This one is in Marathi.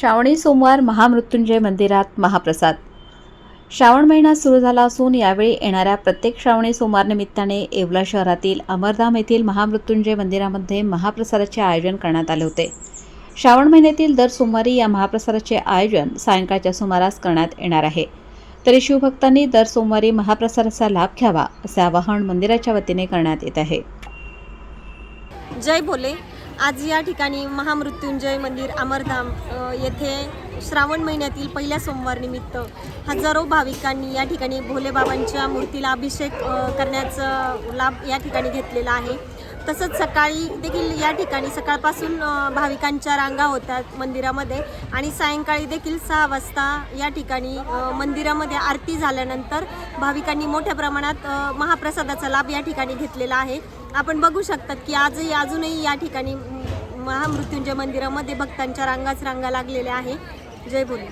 श्रावणी सोमवार महामृत्युंजय मंदिरात महाप्रसाद। श्रावण महिना सुरू झाला असून यावेळी येणाऱ्या प्रत्येक श्रावणी सोमवार निमित्ताने येवला शहरातील अमरधाम येथील महामृत्युंजय मंदिरामध्ये महाप्रसादाचे आयोजन करण्यात आले होते। श्रावण महिन्यातील दर सोमवारी या महाप्रसादाचे आयोजन सायंकाळच्या सुमारास करण्यात येणार आहे। तरी शिवभक्तांनी दर सोमवारी महाप्रसादाचा लाभ घ्यावा असे आवाहन मंदिराच्या वतीने करण्यात येत आहे। जय भोले। आज या ठिकाणी महामृत्युंजय मंदिर अमरधाम येथे श्रावण महिन्यातील पहिल्या सोमवार निमित्त हजारो भाविकांनी या ठिकाणी भोले बाबांच्या मूर्तीला अभिषेक करण्याचा लाभ या ठिकाणी घेतलेला आहे। तसंच सकाळी देखील या ठिकाणी सकाळपासून भाविकांच्या रांगा होतात मंदिरामध्ये आणि सायंकाळी देखील 6 वाजता या ठिकाणी मंदिरामध्ये आरती झाल्यानंतर भाविकांनी मोठ्या प्रमाणात महाप्रसादाचा लाभ या ठिकाणी घेतलेला आहे। आपण बघू शकतात की अजूनही या ठिकाणी महामृत्युंजय मंदिरामध्ये भक्तांच्या रांगा लागलेल्या आहे। जय भोले।